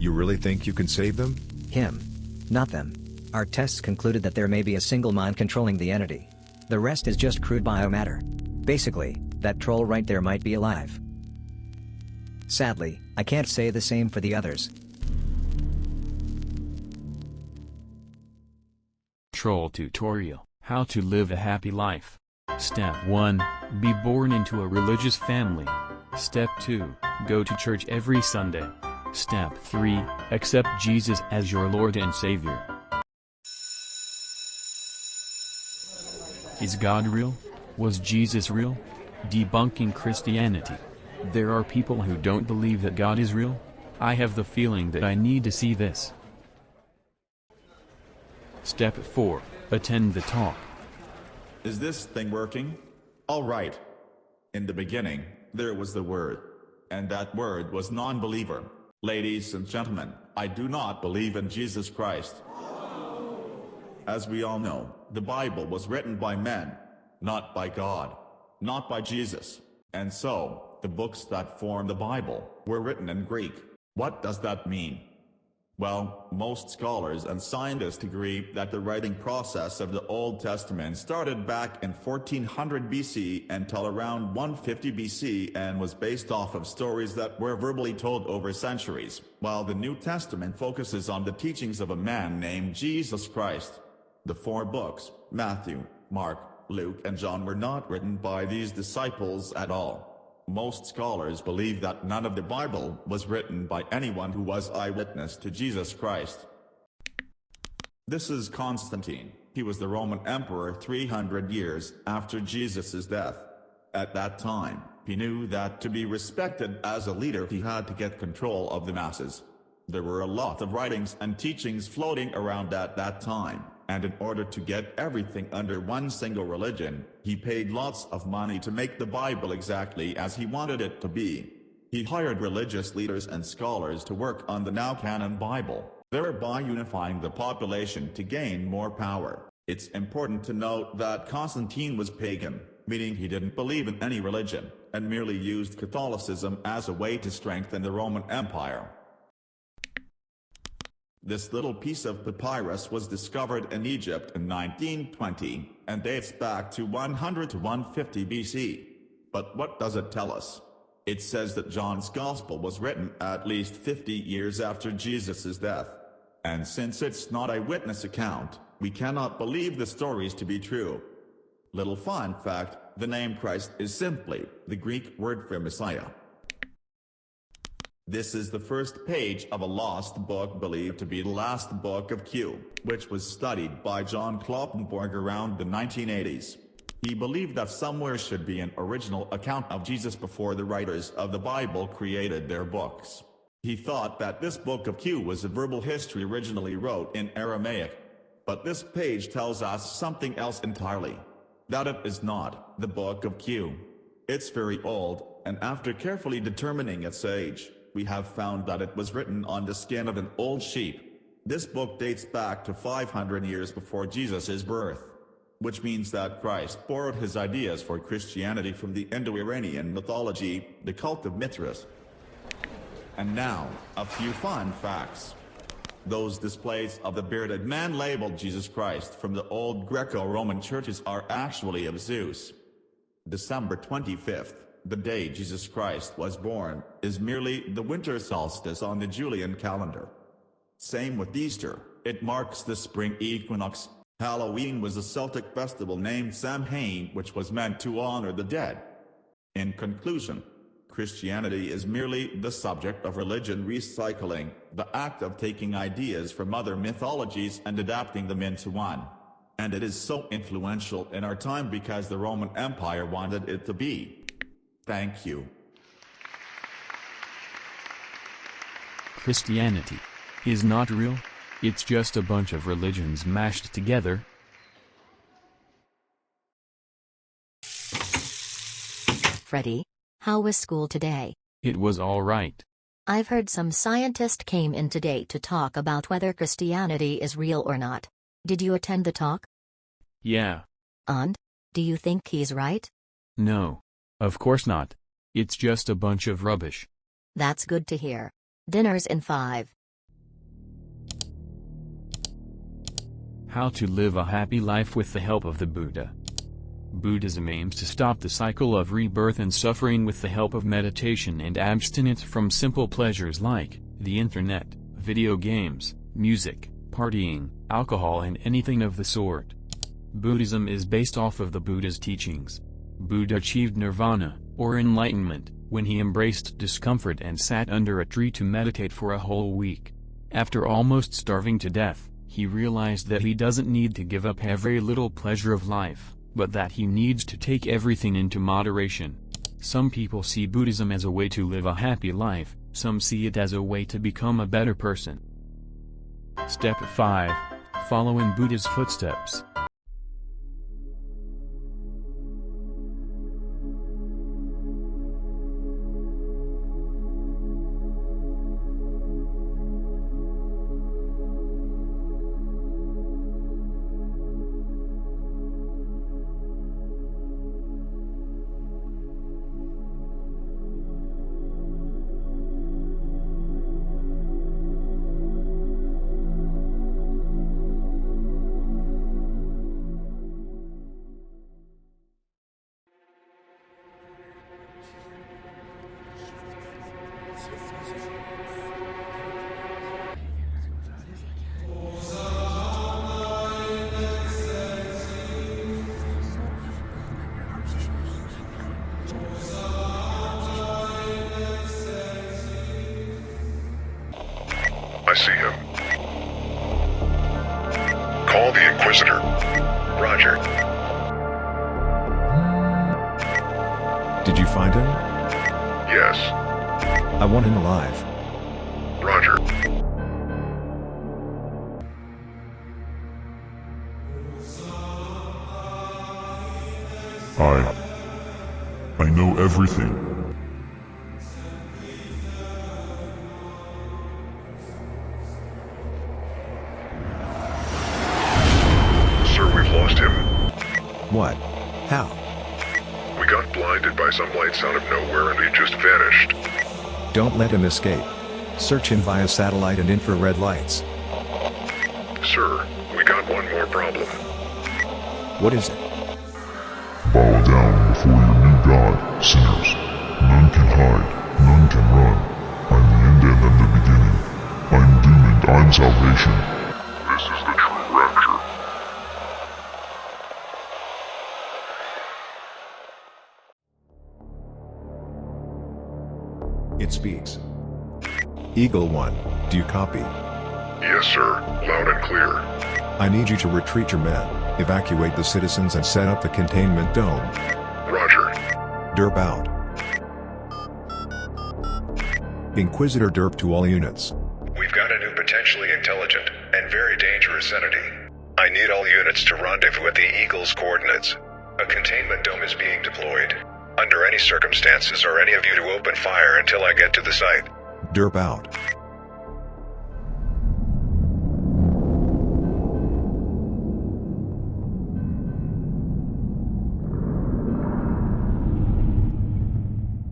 You really think you can save them? Him. Not them. Our tests concluded that there may be a single mind controlling the entity. The rest is just crude biomatter. Basically, that troll right there might be alive. Sadly, I can't say the same for the others. Troll Tutorial: How to live a happy life. Step 1. Be born into a religious family. Step 2. Go to church every Sunday. Step 3. Accept Jesus as your Lord and Savior. Is God real? Was Jesus real? Debunking Christianity. There are people who don't believe that God is real. I have the feeling that I need to see this. Step 4. Attend the talk. Is this thing working? All right. In the beginning, there was the Word. And that Word was non-believer. Ladies and gentlemen, I do not believe in Jesus Christ. As we all know, the Bible was written by men, not by God, not by Jesus. And so, the books that form the Bible were written in Greek. What does that mean? Well, most scholars and scientists agree that the writing process of the Old Testament started back in 1400 BC until around 150 BC and was based off of stories that were verbally told over centuries, while the New Testament focuses on the teachings of a man named Jesus Christ. The 4 books, Matthew, Mark, Luke, and John, were not written by these disciples at all. Most scholars believe that none of the Bible was written by anyone who was eyewitness to Jesus Christ. This is Constantine. He was the Roman emperor 300 years after Jesus' death. At that time, he knew that to be respected as a leader he had to get control of the masses. There were a lot of writings and teachings floating around at that time, and in order to get everything under one single religion, he paid lots of money to make the Bible exactly as he wanted it to be. He hired religious leaders and scholars to work on the now canon Bible, thereby unifying the population to gain more power. It's important to note that Constantine was pagan, meaning he didn't believe in any religion, and merely used Catholicism as a way to strengthen the Roman Empire. This little piece of papyrus was discovered in Egypt in 1920, and dates back to 100 to 150 BC. But what does it tell us? It says that John's Gospel was written at least 50 years after Jesus' death. And since it's not an eyewitness account, we cannot believe the stories to be true. Little fun fact, the name Christ is simply the Greek word for Messiah. This is the first page of a lost book believed to be the last book of Q, which was studied by John Kloppenborg around the 1980s. He believed that somewhere should be an original account of Jesus before the writers of the Bible created their books. He thought that this book of Q was a verbal history originally wrote in Aramaic. But this page tells us something else entirely. That it is not the book of Q. It's very old, and after carefully determining its age, we have found that it was written on the skin of an old sheep. This book dates back to 500 years before Jesus' birth, which means that Christ borrowed his ideas for Christianity from the Indo-Iranian mythology, the cult of Mithras. And now, a few fun facts. Those displays of the bearded man labeled Jesus Christ from the old Greco-Roman churches are actually of Zeus. December 25th. The day Jesus Christ was born, is merely the winter solstice on the Julian calendar. Same with Easter, it marks the spring equinox. Halloween was a Celtic festival named Samhain, which was meant to honor the dead. In conclusion, Christianity is merely the subject of religion recycling, the act of taking ideas from other mythologies and adapting them into one. And it is so influential in our time because the Roman Empire wanted it to be. Thank you. Christianity is not real. It's just a bunch of religions mashed together. Freddy, how was school today? It was all right. I've heard some scientist came in today to talk about whether Christianity is real or not. Did you attend the talk? Yeah. And? Do you think he's right? No. Of course not. It's just a bunch of rubbish. That's good to hear. Dinner's in 5. How to live a happy life with the help of the Buddha. Buddhism aims to stop the cycle of rebirth and suffering with the help of meditation and abstinence from simple pleasures like the internet, video games, music, partying, alcohol and anything of the sort. Buddhism is based off of the Buddha's teachings. Buddha achieved nirvana, or enlightenment, when he embraced discomfort and sat under a tree to meditate for a whole week. After almost starving to death, he realized that he doesn't need to give up every little pleasure of life, but that he needs to take everything into moderation. Some people see Buddhism as a way to live a happy life, some see it as a way to become a better person. Step 5. Follow in Buddha's footsteps. I see him. Call the Inquisitor. Roger. Did you find him? Yes. I want him alive. Roger. I know everything. Sir, we've lost him. What? How? We got blinded by some lights out of nowhere and he just vanished. Don't let him escape. Search him via satellite and infrared lights. Sir, we got one more problem. What is it? Bow down before your new god, sinners. None can hide, none can run. I'm the end and I'm the beginning. I'm doom and I'm salvation. This is the true rapture. It speaks. Eagle 1, do you copy? Yes, sir. Loud and clear. I need you to retreat your men, evacuate the citizens and set up the containment dome. Roger. Derp out. Inquisitor Derp to all units. We've got a new potentially intelligent and very dangerous entity. I need all units to rendezvous at the Eagle's coordinates. A containment dome is being deployed. Under any circumstances, are any of you to open fire until I get to the site? Derp out.